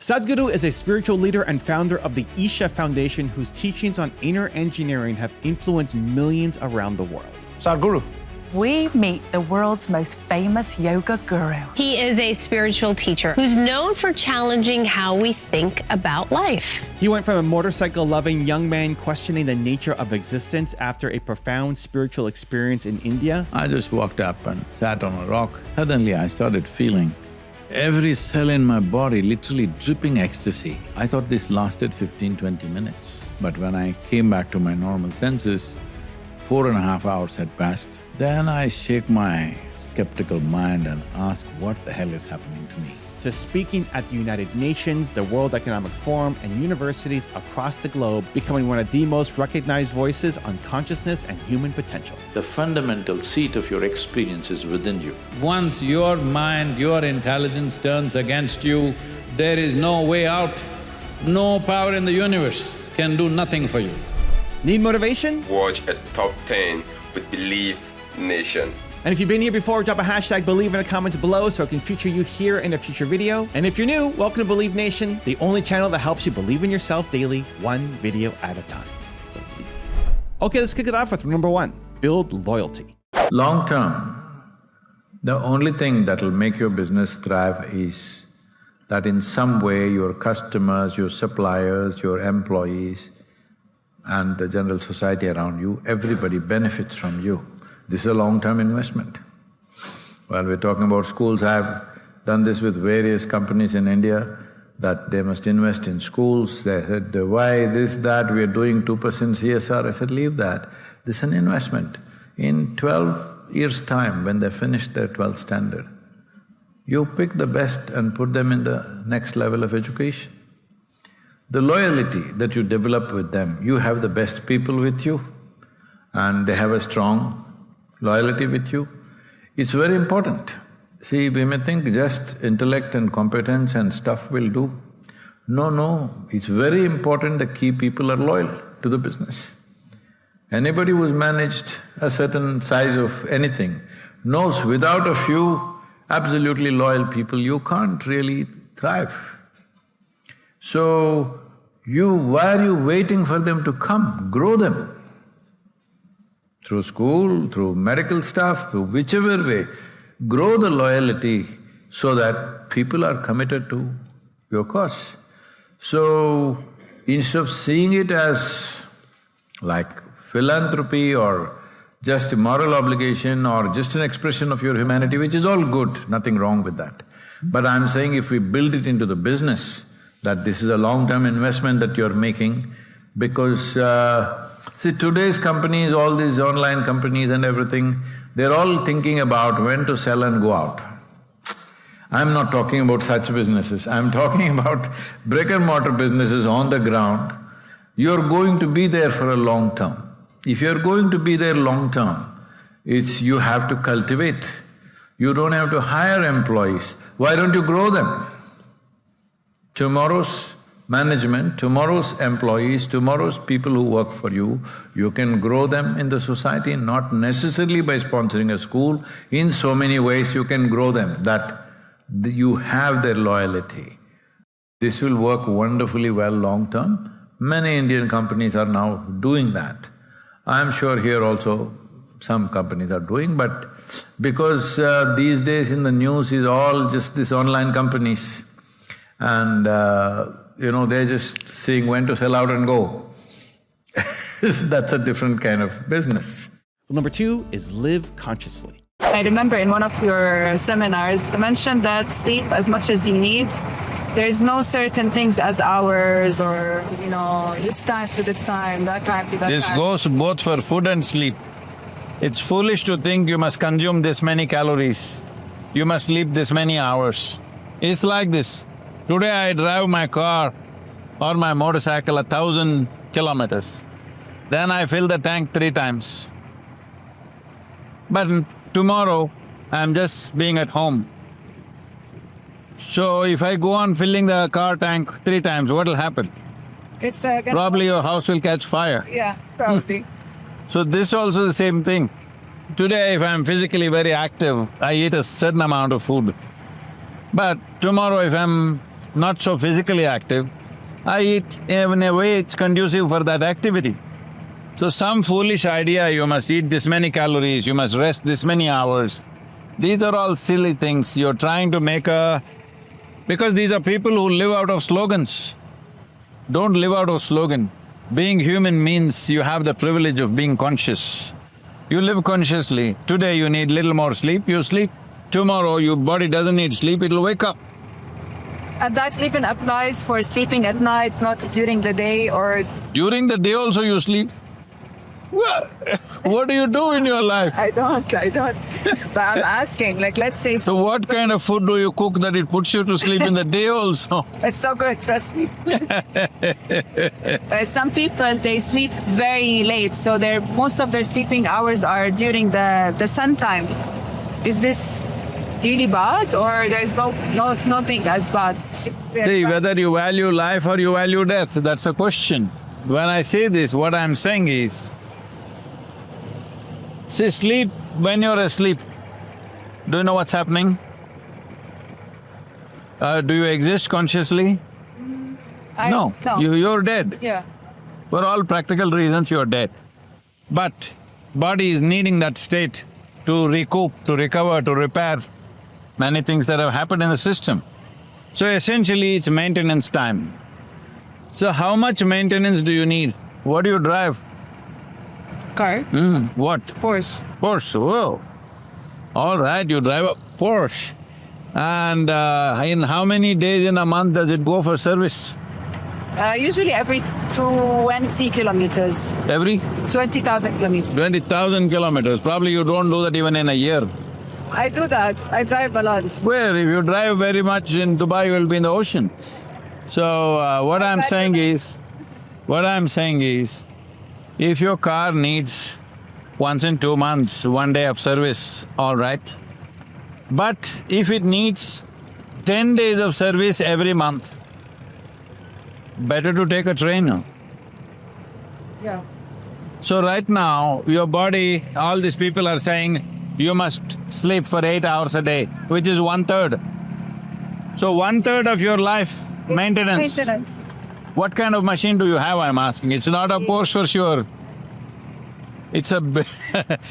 Sadhguru is a spiritual leader and founder of the Isha Foundation, whose teachings on inner engineering have influenced millions around the world. Sadhguru. We meet the world's most famous yoga guru. He is a spiritual teacher who's known for challenging how we think about life. He went from a motorcycle-loving young man questioning the nature of existence after a profound spiritual experience in India. I just walked up and sat on a rock. Suddenly I started feeling every cell in my body literally dripping ecstasy. I thought this lasted 15–20 minutes. But when I came back to my normal senses, 4.5 hours had passed. Then I shake my skeptical mind and ask what the hell is happening to me. To speaking at the United Nations, the World Economic Forum, and universities across the globe, becoming one of the most recognized voices on consciousness and human potential. The fundamental seat of your experience is within you. Once your mind, your intelligence turns against you, there is no way out. No power in the universe can do nothing for you. Need motivation? Watch a top 10 with Believe Nation. And if you've been here before, drop a hashtag Believe in the comments below so I can feature you here in a future video. And if you're new, welcome to Believe Nation, the only channel that helps you believe in yourself daily, one video at a time. Okay, let's kick it off with number one, build loyalty. Long term, the only thing that'll make your business thrive is that in some way your customers, your suppliers, your employees and the general society around you, everybody benefits from you. This is a long-term investment. While we're talking about schools, I've done this with various companies in India, that they must invest in schools. They said, why this, that, we are doing 2% CSR. I said, leave that. This is an investment. In 12 years' time, when they finish their 12th standard, you pick the best and put them in the next level of education. The loyalty that you develop with them, you have the best people with you and they have a strong loyalty with you. It's very important. See, we may think just intellect and competence and stuff will do. No, it's very important the key people are loyal to the business. Anybody who's managed a certain size of anything knows without a few absolutely loyal people, you can't really thrive. So, why are you waiting for them to come? Grow them. Through school, through medical stuff, through whichever way, grow the loyalty so that people are committed to your cause. So, instead of seeing it as like philanthropy or just a moral obligation or just an expression of your humanity, which is all good, nothing wrong with that. But I'm saying if we build it into the business, that this is a long-term investment that you're making, because see, today's companies, all these online companies and everything, they're all thinking about when to sell and go out. I'm not talking about such businesses, I'm talking about brick-and-mortar businesses on the ground. You're going to be there for a long term. If you're going to be there long term, it's you have to cultivate. You don't have to hire employees. Why don't you grow them? Tomorrow's management, tomorrow's employees, tomorrow's people who work for you, you can grow them in the society, not necessarily by sponsoring a school. In so many ways you can grow them, that you have their loyalty. This will work wonderfully well long term. Many Indian companies are now doing that. I'm sure here also some companies are doing, but because these days in the news is all just these online companies and they're just seeing when to sell out and go. That's a different kind of business. Well, number two is live consciously. I remember in one of your seminars, you mentioned that sleep as much as you need. There's no certain things as hours or, this time to this time, that time to that time. This goes both for food and sleep. It's foolish to think you must consume this many calories, you must sleep this many hours. It's like this. Today I drive my car or my motorcycle 1,000 kilometers. Then I fill the tank 3 times. But tomorrow, I'm just being at home. So if I go on filling the car tank 3 times, what'll happen? It's Probably your house will catch fire. Yeah, probably. So this also the same thing. Today if I'm physically very active, I eat a certain amount of food. But tomorrow if I'm not so physically active, I eat in a way it's conducive for that activity. So some foolish idea, you must eat this many calories, you must rest this many hours, these are all silly things. You're trying to make a… because these are people who live out of slogans. Don't live out of slogan. Being human means you have the privilege of being conscious. You live consciously. Today you need little more sleep, you sleep. Tomorrow your body doesn't need sleep, it'll wake up. And that even applies for sleeping at night, not during the day or… During the day also you sleep. What do you do in your life? I don't. But I'm asking, like, let's say… So what kind of food do you cook that it puts you to sleep in the day also? It's so good, trust me. Some people, they sleep very late, so most of their sleeping hours are during the sun time. Is this really bad, or there's nothing as bad? See, whether you value life or you value death, that's a question. When I say this, what I'm saying is, see, sleep, when you're asleep, do you know what's happening? Do you exist consciously? No. You're dead. Yeah. For all practical reasons, you're dead. But body is needing that state to recoup, to recover, to repair many things that have happened in the system. So essentially, it's maintenance time. So how much maintenance do you need? What do you drive? Car? What? Porsche. Porsche, whoa. All right, you drive a Porsche. And in how many days in a month does it go for service? Usually every 20 kilometers. Every? 20,000 kilometers. 20,000 kilometers. Probably you don't do that even in a year. I do that. I drive a lot. Where? If you drive very much in Dubai, you will be in the ocean. So what I'm saying is, if your car needs once in 2 months, 1 day of service, all right. But if it needs 10 days of service every month, better to take a train now. Yeah. So right now, your body, all these people are saying, you must sleep for 8 hours a day, which is 1/3. So 1/3 of your life, maintenance. What kind of machine do you have, I'm asking? It's not a Porsche for sure. It's a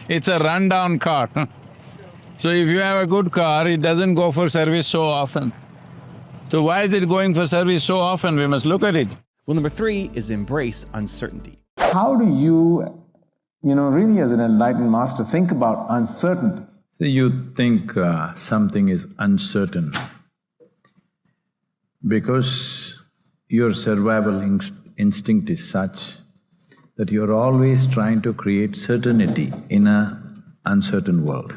it's a rundown car. So if you have a good car, it doesn't go for service so often. So why is it going for service so often? We must look at it. Well, number 3 is embrace uncertainty. How do you, really as an enlightened master, think about uncertainty? So you think something is uncertain because your survival instinct is such that you're always trying to create certainty in an uncertain world.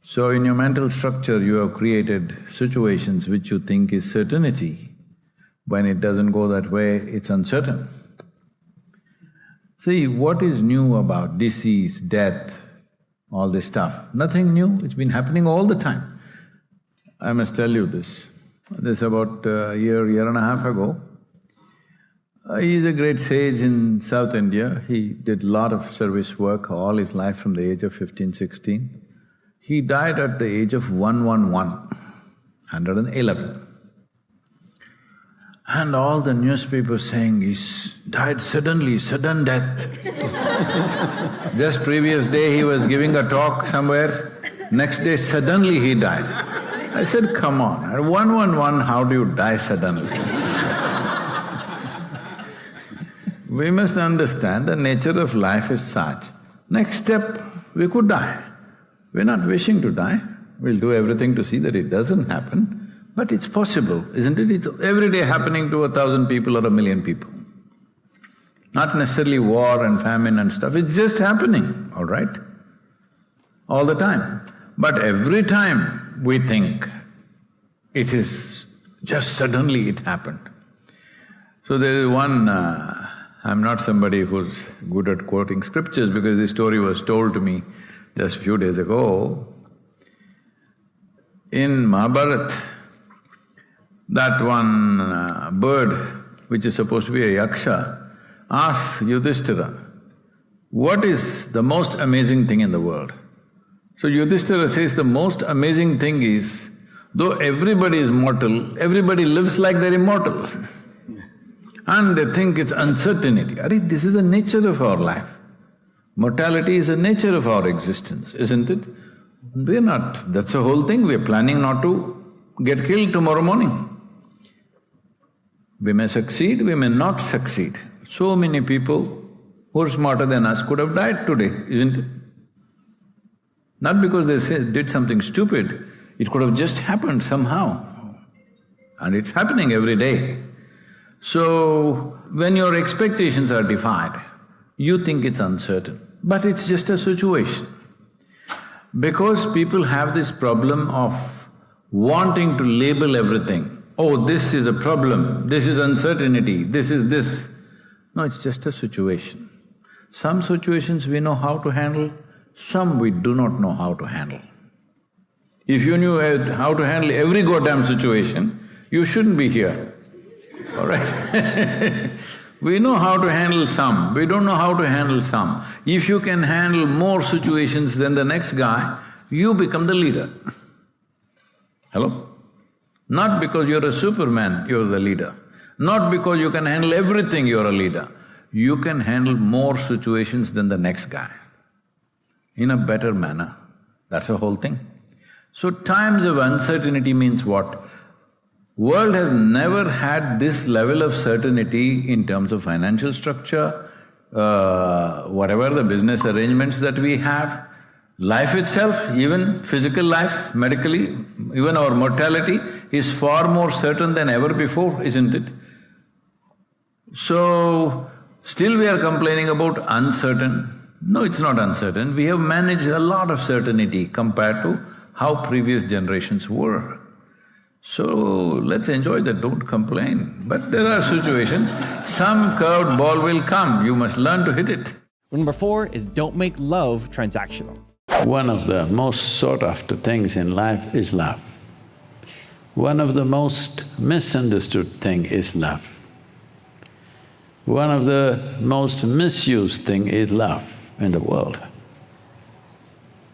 So in your mental structure, you have created situations which you think is certainty. When it doesn't go that way, it's uncertain. See, what is new about disease, death, all this stuff? Nothing new, it's been happening all the time. I must tell you this. This about a year and a half ago. He is a great sage in South India. He did a lot of service work all his life from the age of 15, 16. He died at the age of 111. And all the newspapers saying he's died suddenly, sudden death. Just previous day he was giving a talk somewhere, next day suddenly he died. I said, come on, at 111, how do you die suddenly? We must understand the nature of life is such. Next step, we could die. We're not wishing to die, we'll do everything to see that it doesn't happen. But it's possible, isn't it? It's every day happening to 1,000 people or 1,000,000 people. Not necessarily war and famine and stuff, it's just happening, all right? All the time. But every time we think it is just suddenly it happened. So there is one… I'm not somebody who's good at quoting scriptures because this story was told to me just a few days ago. In Mahabharata, that one bird, which is supposed to be a yaksha, asks Yudhishthira, what is the most amazing thing in the world? So Yudhishthira says the most amazing thing is Though everybody is mortal, everybody lives like they're immortal. And they think it's uncertainty. Arey, this is the nature of our life. Mortality is the nature of our existence, isn't it? We're not… that's the whole thing, we're planning not to get killed tomorrow morning. We may succeed, we may not succeed. So many people who are smarter than us could have died today, isn't it? Not because they did something stupid, it could have just happened somehow. And it's happening every day. So, when your expectations are defied, you think it's uncertain, but it's just a situation. Because people have this problem of wanting to label everything. Oh, this is a problem, this is uncertainty, this is this. No, it's just a situation. Some situations we know how to handle, some we do not know how to handle. If you knew how to handle every goddamn situation, you shouldn't be here, all right? We know how to handle some, we don't know how to handle some. If you can handle more situations than the next guy, you become the leader. Hello? Not because you're a Superman, you're the leader. Not because you can handle everything, you're a leader. You can handle more situations than the next guy in a better manner. That's the whole thing. So times of uncertainty means what? World has never had this level of certainty in terms of financial structure, whatever the business arrangements that we have, life itself, even physical life, medically, even our mortality is far more certain than ever before, isn't it? So, still we are complaining about uncertain. No, it's not uncertain. We have managed a lot of certainty compared to how previous generations were. So, let's enjoy that, don't complain. But there are situations, some curved ball will come, you must learn to hit it. Number 4 is don't make love transactional. One of the most sought after things in life is love. One of the most misunderstood thing is love. One of the most misused thing is love in the world.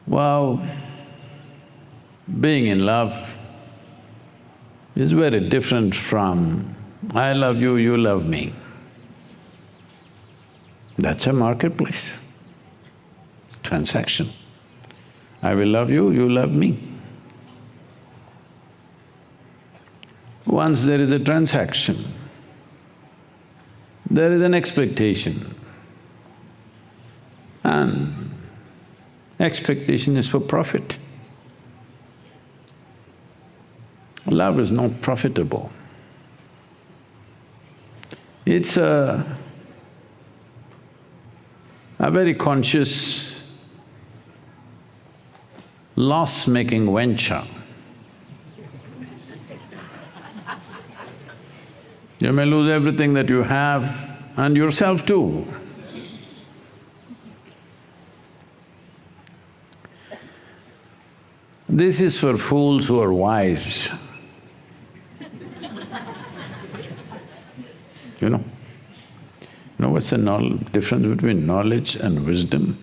Wow, being in love is very different from I love you, you love me. That's a marketplace, transaction. I will love you, you love me. Once there is a transaction, there is an expectation, and expectation is for profit. Love is not profitable. It's a very conscious, loss-making venture. You may lose everything that you have and yourself too. This is for fools who are wise. You know what's the difference between knowledge and wisdom?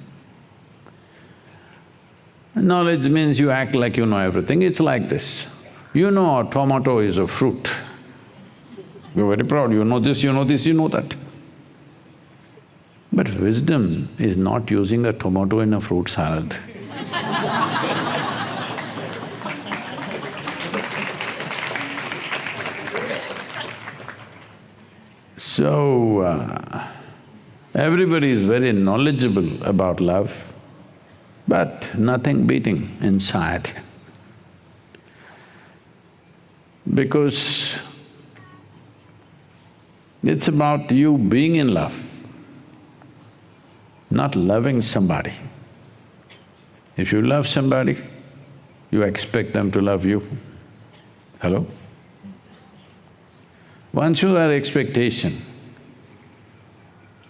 Knowledge means you act like you know everything, it's like this. You know a tomato is a fruit. You're very proud, you know this, you know this, you know that. But wisdom is not using a tomato in a fruit salad. So, everybody is very knowledgeable about love, but nothing beating inside. Because it's about you being in love, not loving somebody. If you love somebody, you expect them to love you. Hello? Once you have expectation,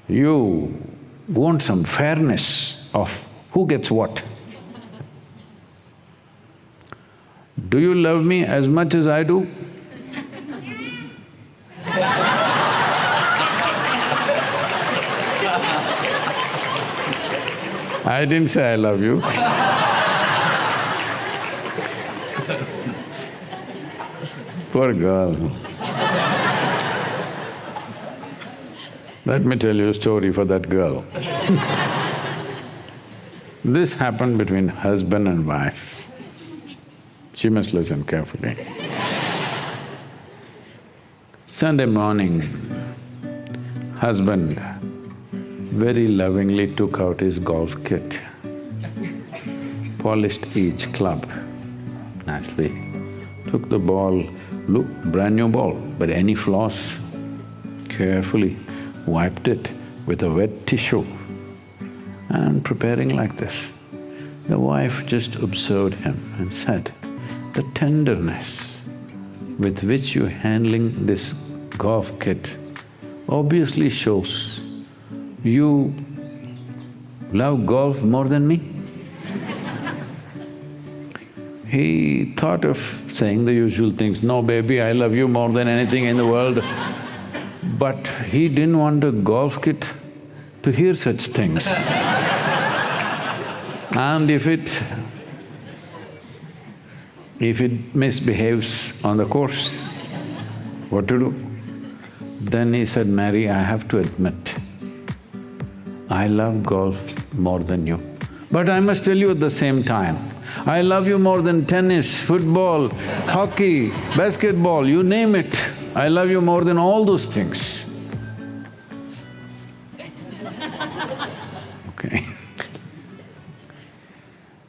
you want some fairness of who gets what. Do you love me as much as I do? I didn't say I love you. Poor girl. Let me tell you a story for that girl. This happened between husband and wife. She must listen carefully. Sunday morning, husband very lovingly took out his golf kit, polished each club nicely, took the ball, look, brand new ball, but any flaws, carefully wiped it with a wet tissue and preparing like this. The wife just observed him and said, "The tenderness with which you're handling this golf kit obviously shows you love golf more than me." He thought of saying the usual things, "No, baby, I love you more than anything in the world." But he didn't want the golf kit to hear such things. And if it misbehaves on the course, what to do? Then he said, "Mary, I have to admit, I love golf more than you. But I must tell you at the same time, I love you more than tennis, football, hockey, basketball, you name it. I love you more than all those things." Okay.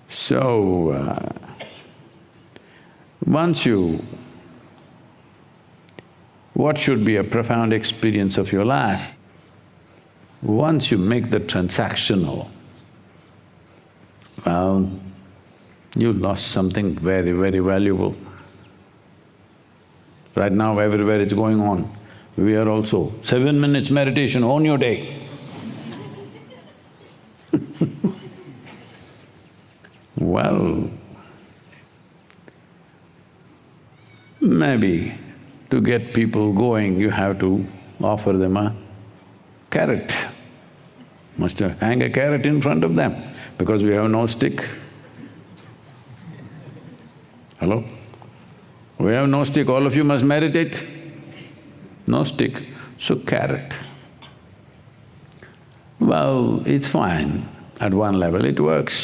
So, what should be a profound experience of your life? Once you make the transactional, well, you lost something very, very valuable. Right now, everywhere it's going on. We are also 7 minutes meditation, own your day. Well, maybe to get people going, you have to offer them a carrot. Must hang a carrot in front of them because we have no stick. Hello? We have no stick, all of you must meditate. No stick, so carrot. Well, it's fine, at one level it works,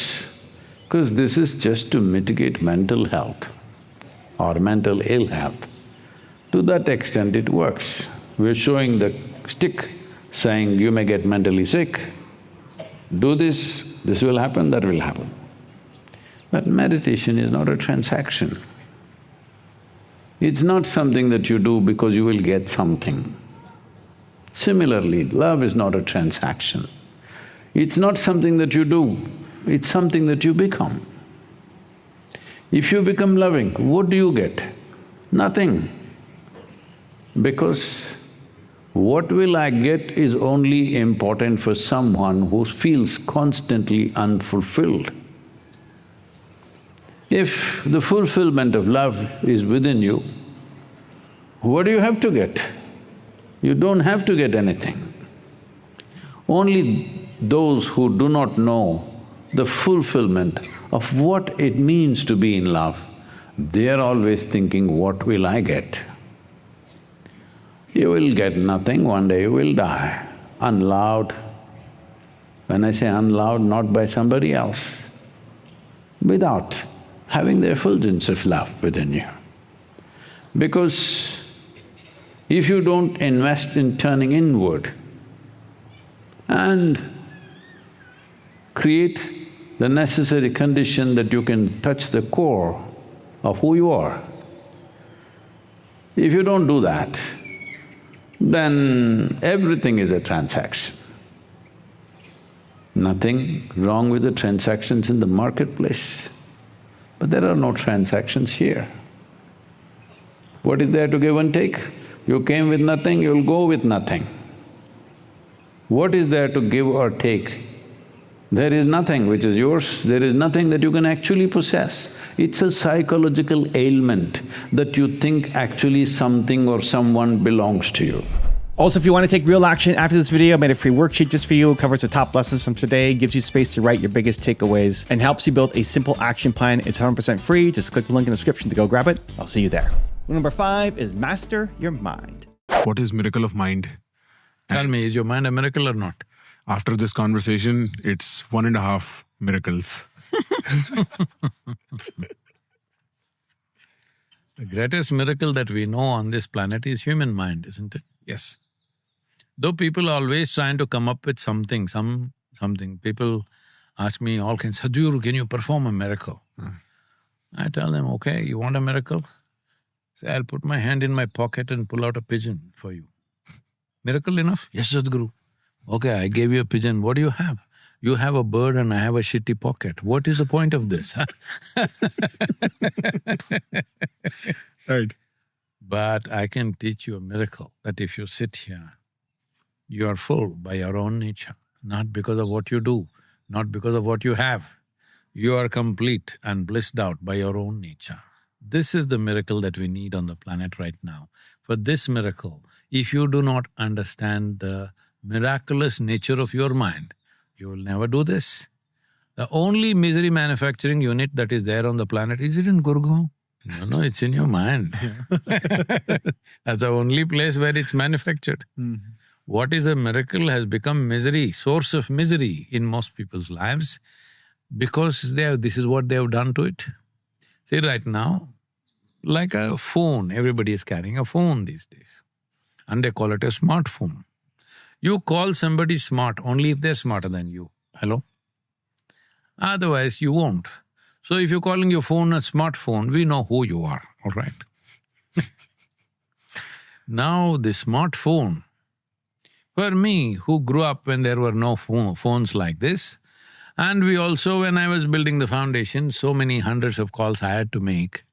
because this is just to mitigate mental health or mental ill health. To that extent it works. We're showing the stick, saying you may get mentally sick, do this will happen, that will happen. But meditation is not a transaction. It's not something that you do because you will get something. Similarly, love is not a transaction. It's not something that you do, it's something that you become. If you become loving, what do you get? Nothing. Because what will I get is only important for someone who feels constantly unfulfilled. If the fulfillment of love is within you, what do you have to get? You don't have to get anything. Only those who do not know the fulfillment of what it means to be in love, they are always thinking, what will I get? You will get nothing, one day you will die, unloved. When I say unloved, not by somebody else, without having the effulgence of love within you. Because if you don't invest in turning inward and create the necessary condition that you can touch the core of who you are, if you don't do that, then everything is a transaction. Nothing wrong with the transactions in the marketplace, but there are no transactions here. What is there to give and take? You came with nothing, you'll go with nothing. What is there to give or take? There is nothing which is yours, there is nothing that you can actually possess. It's a psychological ailment that you think actually something or someone belongs to you. Also, if you want to take real action after this video, I made a free worksheet just for you. It covers the top lessons from today, gives you space to write your biggest takeaways, and helps you build a simple action plan. It's 100% free. Just click the link in the description to go grab it. I'll see you there. Rule number 5 is master your mind. What is miracle of mind? Tell me, is your mind a miracle or not? After this conversation, it's 1.5 miracles. The greatest miracle that we know on this planet is human mind, isn't it? Yes. Though people are always trying to come up with something, something. People ask me all kinds, Sadhguru, can you perform a miracle? I tell them, okay, you want a miracle? Say, I'll put my hand in my pocket and pull out a pigeon for you. Miracle enough? Yes, Sadhguru. Okay, I gave you a pigeon, what do you have? You have a bird and I have a shitty pocket. What is the point of this? Right. But I can teach you a miracle, that if you sit here, you are full by your own nature, not because of what you do, not because of what you have. You are complete and blissed out by your own nature. This is the miracle that we need on the planet right now. For this miracle, if you do not understand the miraculous nature of your mind, you will never do this. The only misery manufacturing unit that is there on the planet, is it in Gurgaon? No, it's in your mind. That's the only place where it's manufactured. What is a miracle has become misery, source of misery in most people's lives, because this is what they have done to it. See, right now, like a phone, everybody is carrying a phone these days, and they call it a smartphone. You call somebody smart only if they're smarter than you. Hello? Otherwise, you won't. So if you're calling your phone a smartphone, we know who you are, all right? Now, the smartphone, for me, who grew up when there were no phones like this, and we also, when I was building the foundation, so many hundreds of calls I had to make,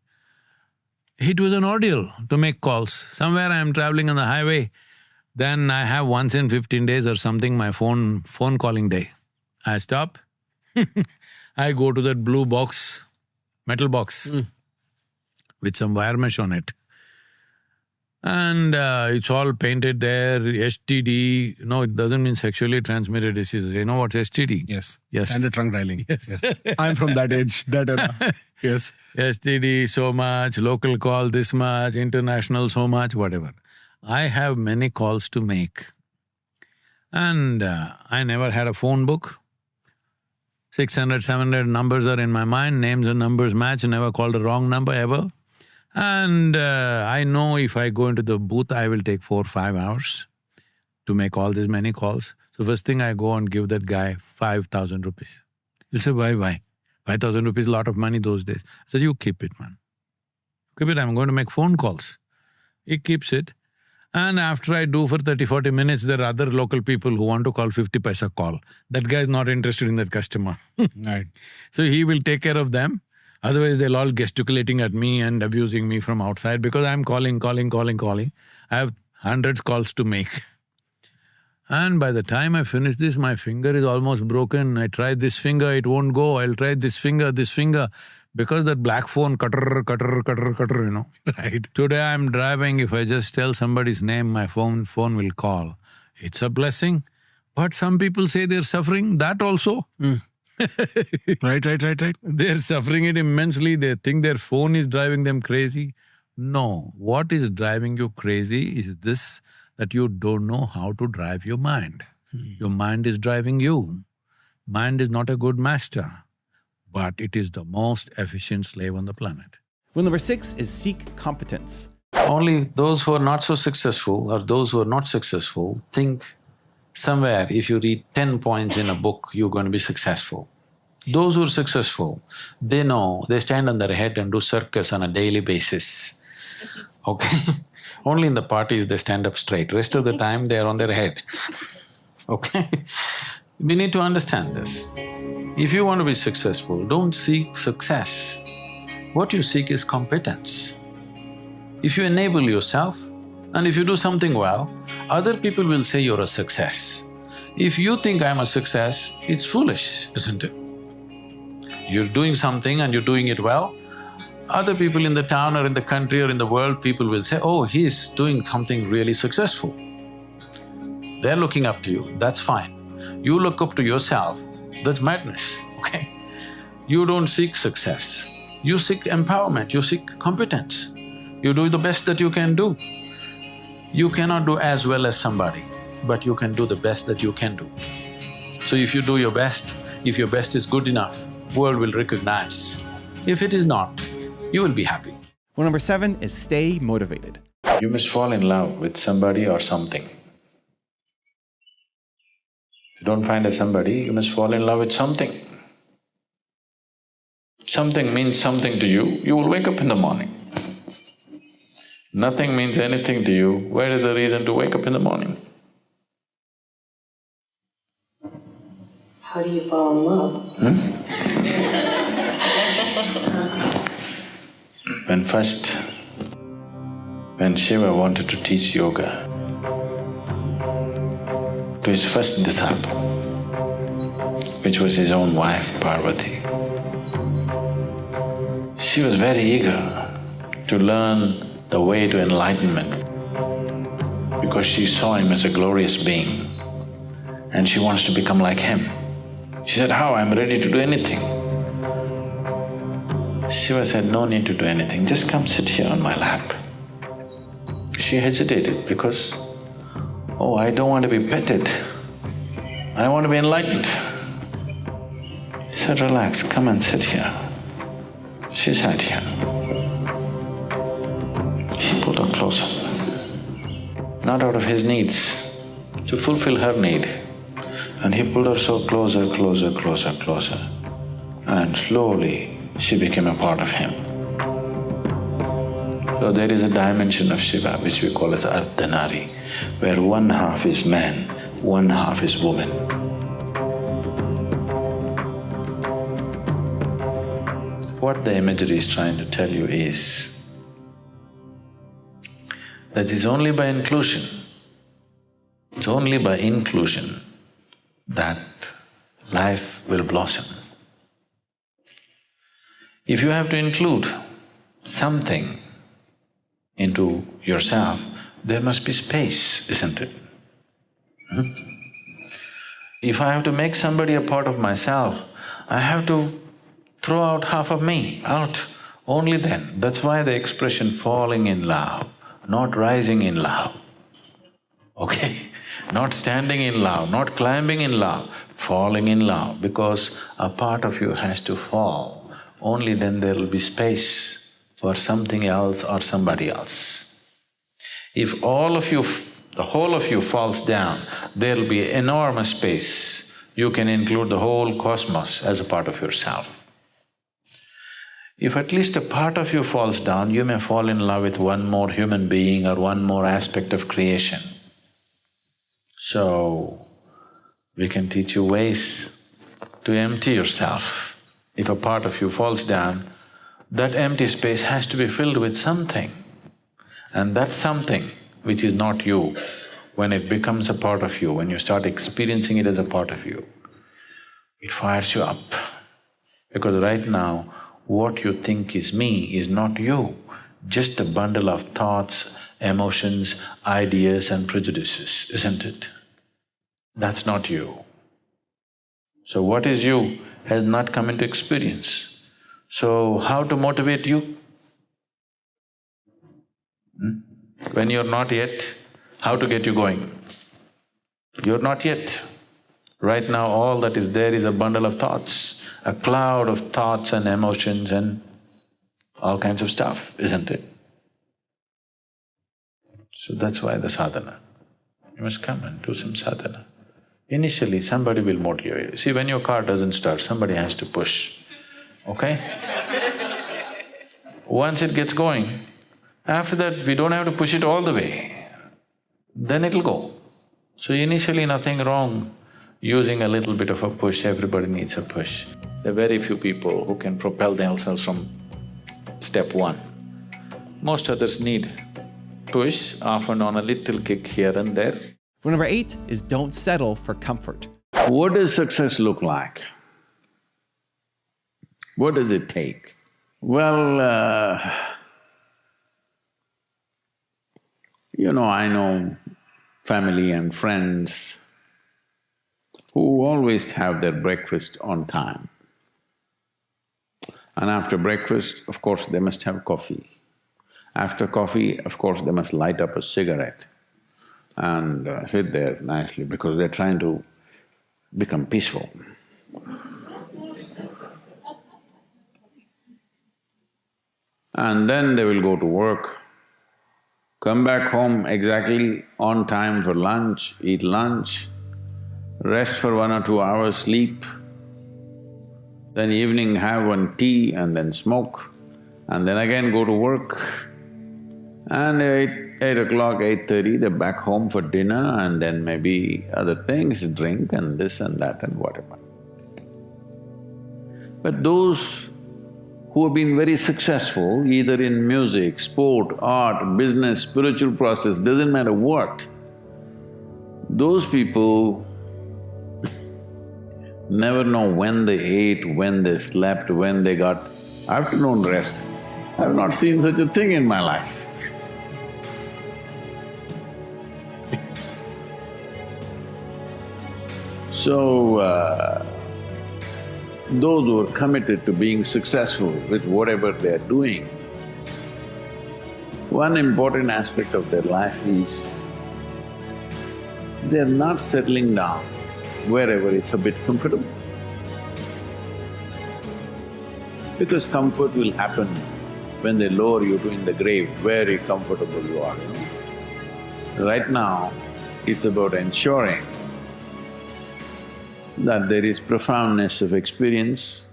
it was an ordeal to make calls. Somewhere I am traveling on the highway, then I have once in 15 days or something my phone calling day. I stop, I go to that blue box, metal box with some wire mesh on it. And it's all painted there, STD. No, it doesn't mean sexually transmitted diseases. You know what's STD? Yes. Yes. And the trunk dialing. Yes. I'm from that age, that era. Yes. STD so much, local call this much, international so much, whatever. I have many calls to make. And I never had a phone book. 600, 700 numbers are in my mind, names and numbers match, never called a wrong number ever. And I know if I go into the booth, I will take 4 or 5 hours to make all these many calls. So first thing I go and give that guy 5,000 rupees. He'll say, why? 5,000 rupees is a lot of money those days. I said, you keep it, man. Keep it, I'm going to make phone calls. He keeps it. And after I do for 30-40 minutes, there are other local people who want to call 50 paisa call. That guy is not interested in that customer. Right. So he will take care of them. Otherwise, they'll all gesticulating at me and abusing me from outside because I'm calling. I have hundreds calls to make. And by the time I finish this, my finger is almost broken. I tried this finger, it won't go. I'll try this finger. Because that black phone, cutter, you know. Right. Today I'm driving, if I just tell somebody's name, my phone will call. It's a blessing. But some people say they're suffering, that also. Right. They're suffering it immensely, they think their phone is driving them crazy. No, what is driving you crazy is this, that you don't know how to drive your mind. Your mind is driving you. Mind is not a good master, but it is the most efficient slave on the planet. Rule number 6 is seek competence. Only those who are not so successful or those who are not successful think somewhere if you read 10 points in a book, you're going to be successful. Those who are successful, they know, they stand on their head and do circus on a daily basis, okay? Only in the parties they stand up straight, rest of the time they are on their head, okay? We need to understand this. If you want to be successful, don't seek success. What you seek is competence. If you enable yourself and if you do something well, other people will say you're a success. If you think I'm a success, it's foolish, isn't it? You're doing something and you're doing it well, other people in the town or in the country or in the world, people will say, oh, he's doing something really successful. They're looking up to you, that's fine. You look up to yourself, that's madness, okay? You don't seek success, you seek empowerment, you seek competence. You do the best that you can do. You cannot do as well as somebody, but you can do the best that you can do. So if you do your best, if your best is good enough, world will recognize. If it is not, you will be happy. Rule number 7 is stay motivated. You must fall in love with somebody or something. If you don't find a somebody, you must fall in love with something. Something means something to you, you will wake up in the morning. Nothing means anything to you, where is the reason to wake up in the morning? How do you fall in love? When Shiva wanted to teach yoga to his first disciple, which was his own wife, Parvati, she was very eager to learn the way to enlightenment because she saw him as a glorious being and she wants to become like him. She said, "How? I'm ready to do anything." Shiva said, "No need to do anything, just come sit here on my lap." She hesitated because, "Oh, I don't want to be petted, I want to be enlightened." He said, "Relax, come and sit here." She sat here. He pulled her closer, not out of his needs, to fulfill her need. And he pulled her so closer, closer, closer, closer. And slowly she became a part of him. So there is a dimension of Shiva which we call as Ardhanari, where one half is man, one half is woman. What the imagery is trying to tell you is that it's only by inclusion, it's only by inclusion that life will blossom. If you have to include something into yourself, there must be space, isn't it? If I have to make somebody a part of myself, I have to throw out half of me out, only then. That's why the expression falling in love, not rising in love, okay? Not standing in love, not climbing in love, falling in love, because a part of you has to fall. Only then there will be space for something else or somebody else. If all of you, the whole of you falls down, there'll be enormous space. You can include the whole cosmos as a part of yourself. If at least a part of you falls down, you may fall in love with one more human being or one more aspect of creation. So, we can teach you ways to empty yourself. If a part of you falls down, that empty space has to be filled with something. And that something which is not you, when it becomes a part of you, when you start experiencing it as a part of you, it fires you up. Because right now, what you think is me is not you, just a bundle of thoughts, emotions, ideas and prejudices, isn't it? That's not you. So what is you has not come into experience. So how to motivate you? When you're not yet, how to get you going? You're not yet. Right now all that is there is a bundle of thoughts, a cloud of thoughts and emotions and all kinds of stuff, isn't it? So that's why the sadhana. You must come and do some sadhana. Initially, somebody will motivate you. See, when your car doesn't start, somebody has to push, okay? Once it gets going, after that we don't have to push it all the way, then it'll go. So initially nothing wrong using a little bit of a push, everybody needs a push. There are very few people who can propel themselves from step one. Most others need push, often on a little kick here and there. Rule number 8 is don't settle for comfort. What does success look like? What does it take? Well, I know family and friends who always have their breakfast on time. And after breakfast, of course, they must have coffee. After coffee, of course, they must light up a cigarette and sit there nicely because they're trying to become peaceful. And then they will go to work, come back home exactly on time for lunch, eat lunch, rest for 1 or 2 hours, sleep, then evening have one tea and then smoke, and then again go to work. And 8 o'clock, 8:30, they're back home for dinner and then maybe other things, drink and this and that and whatever. But those who have been very successful, either in music, sport, art, business, spiritual process, doesn't matter what, those people never know when they ate, when they slept, when they got afternoon rest. I've not seen such a thing in my life. So, those who are committed to being successful with whatever they're doing, one important aspect of their life is they're not settling down wherever it's a bit comfortable. Because comfort will happen when they lower you to in the grave, very comfortable you are, you know. Right now, it's about ensuring that there is profoundness of experience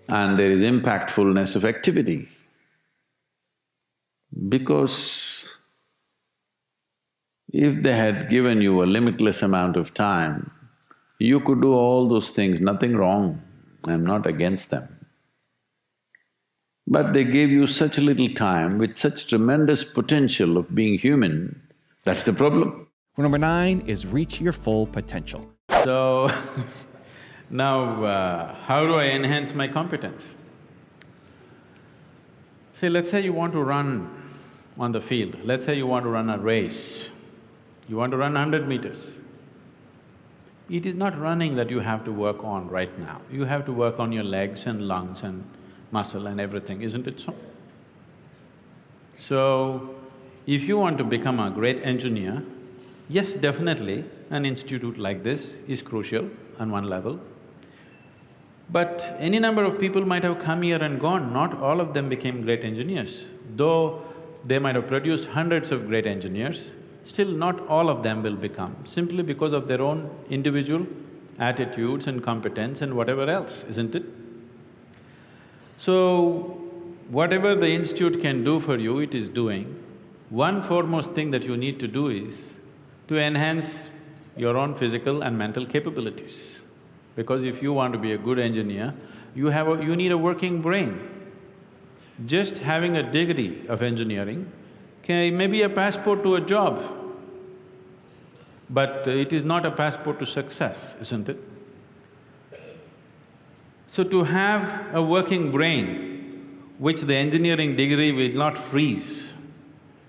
and there is impactfulness of activity. Because if they had given you a limitless amount of time, you could do all those things, nothing wrong, I'm not against them. But they gave you such little time with such tremendous potential of being human, that's the problem. Rule number 9 is reach your full potential. So, now how do I enhance my competence? See, let's say you want to run on the field, let's say you want to run a race, you want to run 100 meters. It is not running that you have to work on right now, you have to work on your legs and lungs and muscle and everything, isn't it so? So, if you want to become a great engineer, yes, definitely, an institute like this is crucial on one level. But any number of people might have come here and gone, not all of them became great engineers. Though they might have produced hundreds of great engineers, still not all of them will become, simply because of their own individual attitudes and competence and whatever else, isn't it? So, whatever the institute can do for you, it is doing. One foremost thing that you need to do is to enhance your own physical and mental capabilities. Because if you want to be a good engineer, you need a working brain. Just having a degree of engineering may be a passport to a job, but it is not a passport to success, isn't it? So to have a working brain, which the engineering degree will not freeze,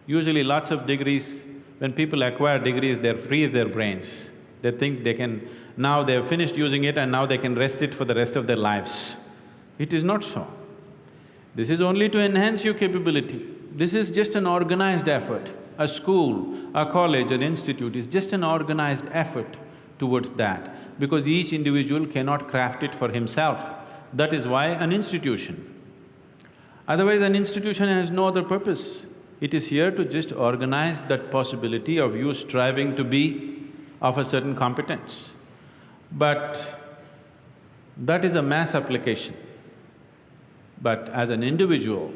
usually lots of degrees, when people acquire degrees, they freeze their brains. They think they can… now they have finished using it and now they can rest it for the rest of their lives. It is not so. This is only to enhance your capability. This is just an organized effort. A school, a college, an institute is just an organized effort towards that, because each individual cannot craft it for himself. That is why an institution. Otherwise, an institution has no other purpose. It is here to just organize that possibility of you striving to be of a certain competence. But that is a mass application. But as an individual,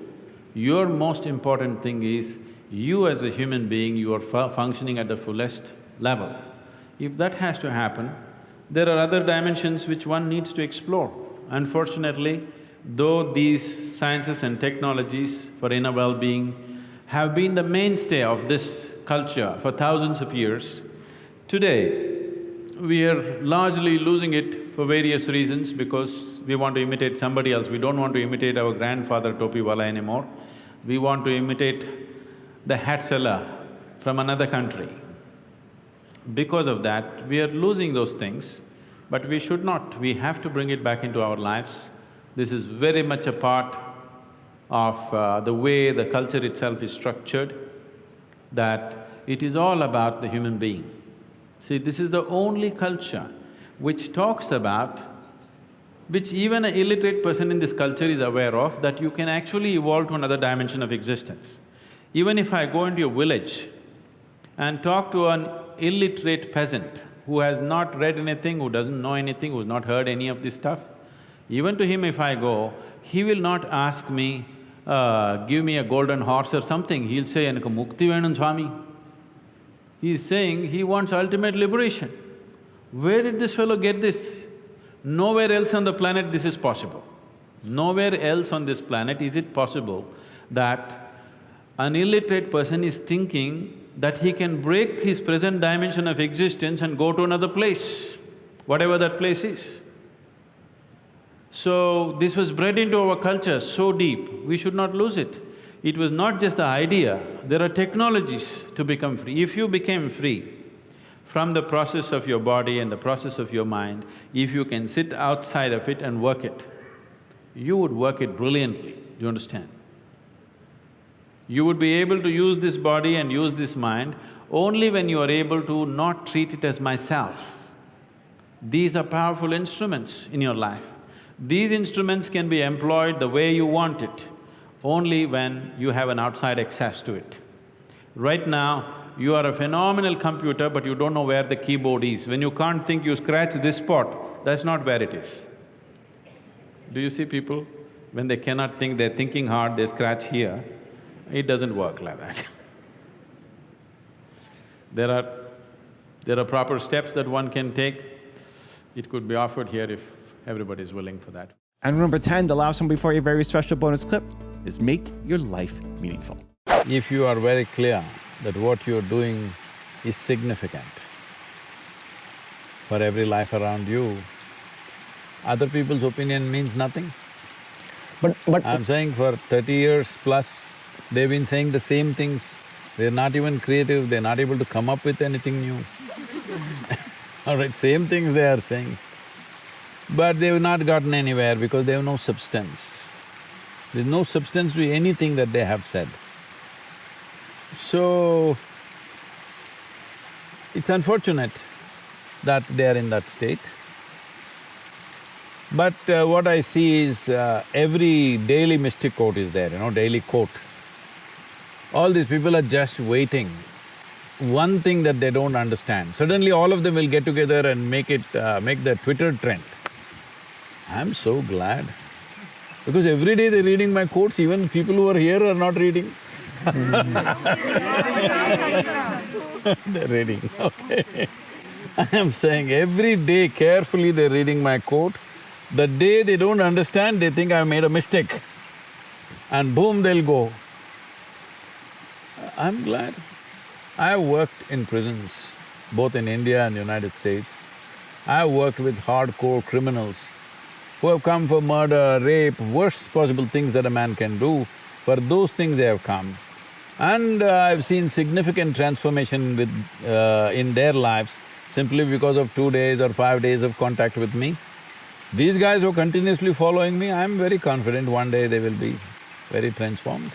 your most important thing is you as a human being, you are functioning at the fullest level. If that has to happen, there are other dimensions which one needs to explore. Unfortunately, though these sciences and technologies for inner well-being have been the mainstay of this culture for thousands of years, today we are largely losing it for various reasons, because we want to imitate somebody else. We don't want to imitate our grandfather Topiwala anymore. We want to imitate the hat seller from another country. Because of that, we are losing those things, but we should not. We have to bring it back into our lives. This is very much a part of the way the culture itself is structured, that it is all about the human being. See, this is the only culture which talks about, which even an illiterate person in this culture is aware of, that you can actually evolve to another dimension of existence. Even if I go into a village and talk to an illiterate peasant who has not read anything, who doesn't know anything, who's not heard any of this stuff, even to him if I go, he will not ask me, give me a golden horse or something, he'll say, "Enakku mukti venum Swami." He's saying he wants ultimate liberation. Where did this fellow get this? Nowhere else on the planet this is possible. Nowhere else on this planet is it possible that an illiterate person is thinking that he can break his present dimension of existence and go to another place, whatever that place is. So, this was bred into our culture so deep, we should not lose it. It was not just the idea, there are technologies to become free. If you became free from the process of your body and the process of your mind, if you can sit outside of it and work it, you would work it brilliantly, do you understand? You would be able to use this body and use this mind only when you are able to not treat it as myself. These are powerful instruments in your life. These instruments can be employed the way you want it, only when you have an outside access to it. Right now, you are a phenomenal computer, but you don't know where the keyboard is. When you can't think, you scratch this spot, that's not where it is. Do you see people? When they cannot think, they're thinking hard, they scratch here. It doesn't work like that. There are proper steps that one can take. It could be offered here if everybody is willing for that. And remember 10, the last one before your very special bonus clip, is make your life meaningful. If you are very clear that what you're doing is significant for every life around you, other people's opinion means nothing. But I'm saying for 30 years plus, they've been saying the same things. They're not even creative, they're not able to come up with anything new. All right, same things they are saying. But they've not gotten anywhere because they have no substance. There's no substance to anything that they have said. So, it's unfortunate that they are in that state. But what I see is every daily mystic quote is there, daily quote. All these people are just waiting. One thing that they don't understand, suddenly all of them will get together and make the Twitter trend. I'm so glad, because every day they're reading my quotes, even people who are here are not reading. They're reading, okay. I am saying every day carefully they're reading my quote. The day they don't understand, they think I've made a mistake, and boom, they'll go. I'm glad. I have worked in prisons, both in India and United States. I have worked with hardcore criminals who have come for murder, rape, worst possible things that a man can do. For those things they have come. And I've seen significant transformation in their lives simply because of 2 days or 5 days of contact with me. These guys who are continuously following me, I'm very confident one day they will be very transformed.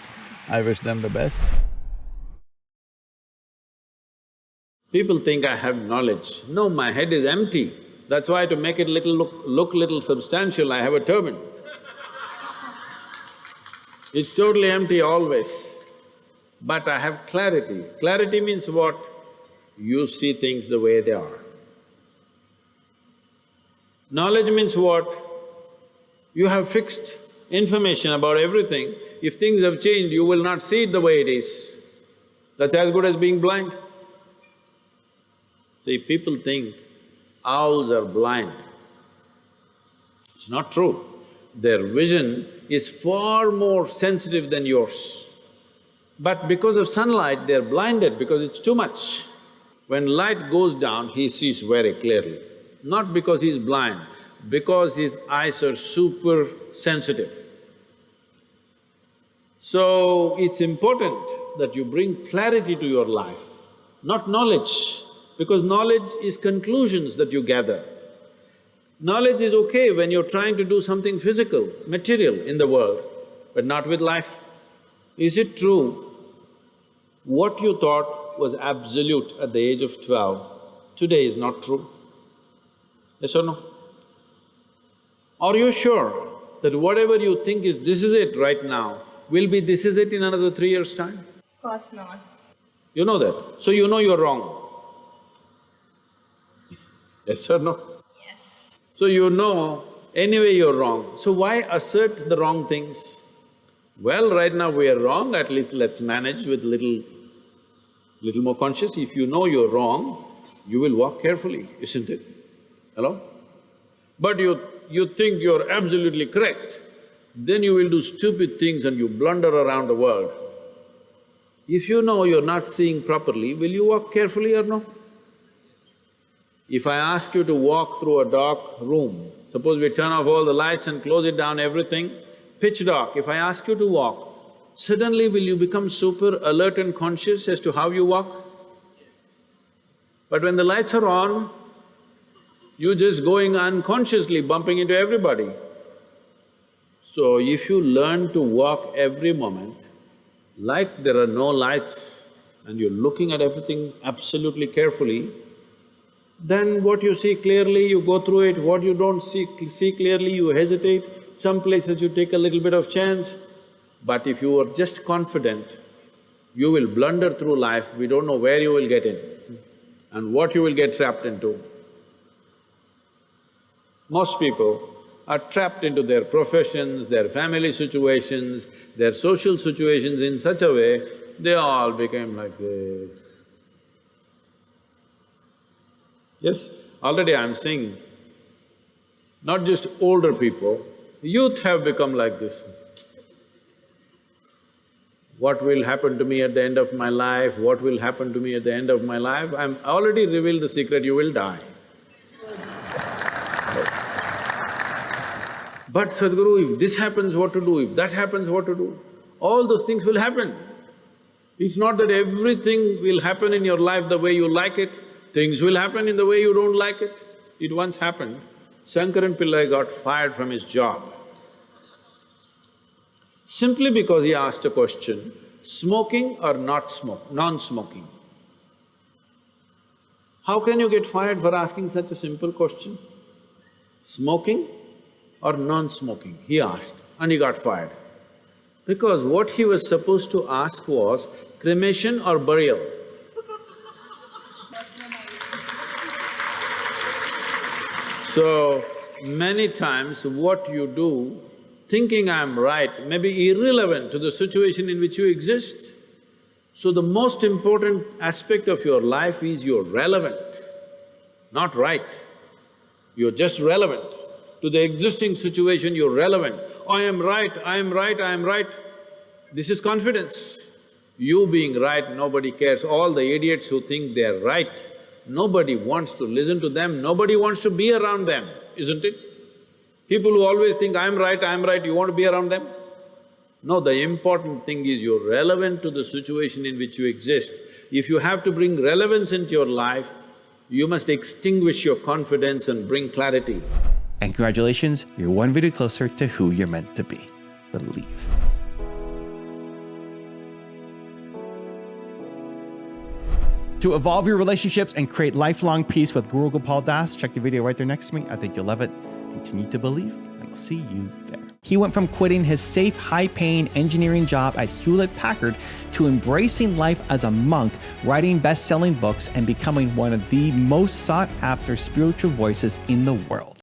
I wish them the best. People think I have knowledge. No, my head is empty. That's why to make it look little substantial, I have a turban. It's totally empty always. But I have clarity. Clarity means what? You see things the way they are. Knowledge means what? You have fixed information about everything. If things have changed, you will not see it the way it is. That's as good as being blind. See, people think owls are blind. It's not true. Their vision is far more sensitive than yours. But because of sunlight, they're blinded because it's too much. When light goes down, he sees very clearly. Not because he's blind, because his eyes are super sensitive. So, it's important that you bring clarity to your life, not knowledge, because knowledge is conclusions that you gather. Knowledge is okay when you're trying to do something physical, material in the world. but not with life. Is it true what you thought was absolute at the age of 12, today is not true? Yes or no? Are you sure that whatever you think is this is it right now, will be this is it in another 3 years' time? Of course not. You know that, so you know you're wrong. Yes or no? Yes. So you know anyway you're wrong, so why assert the wrong things? Well, right now we are wrong, at least let's manage with little more conscious. If you know you're wrong, you will walk carefully, isn't it? Hello? But you think you're absolutely correct, then you will do stupid things and you blunder around the world. If you know you're not seeing properly, will you walk carefully or no? If I ask you to walk through a dark room, suppose we turn off all the lights and close it down, everything, pitch dark, if I ask you to walk, suddenly will you become super alert and conscious as to how you walk? But when the lights are on, you're just going unconsciously, bumping into everybody. So if you learn to walk every moment, like there are no lights and you're looking at everything absolutely carefully, then what you see clearly, you go through it, what you don't see clearly, you hesitate, some places you take a little bit of chance. But if you are just confident, you will blunder through life, we don't know where you will get in and what you will get trapped into. Most people are trapped into their professions, their family situations, their social situations in such a way, they all became like this. Yes, already I'm seeing, not just older people, youth have become like this. What will happen to me at the end of my life? What will happen to me at the end of my life? I already revealed the secret, you will die. But Sadhguru, if this happens, what to do? If that happens, what to do? All those things will happen. It's not that everything will happen in your life the way you like it, things will happen in the way you don't like it. It once happened, Shankaran Pillai got fired from his job simply because he asked a question, smoking or non-smoking? How can you get fired for asking such a simple question? Smoking or non-smoking, he asked, and he got fired. Because what he was supposed to ask was cremation or burial. So, many times what you do, thinking I'm right, may be irrelevant to the situation in which you exist. So the most important aspect of your life is you're relevant, not right. You're just relevant. To the existing situation, you're relevant. I am right, I am right, I am right. This is confidence. You being right, nobody cares. All the idiots who think they're right, nobody wants to listen to them, nobody wants to be around them, isn't it? People who always think, I'm right, you want to be around them? No, the important thing is you're relevant to the situation in which you exist. If you have to bring relevance into your life, you must extinguish your confidence and bring clarity. And congratulations, you're one video closer to who you're meant to be. Believe. To evolve your relationships and create lifelong peace with Guru Gopal Das, check the video right there next to me. I think you'll love it. Continue to believe, and I'll see you there. He went from quitting his safe, high-paying engineering job at Hewlett-Packard to embracing life as a monk, writing best-selling books, and becoming one of the most sought-after spiritual voices in the world.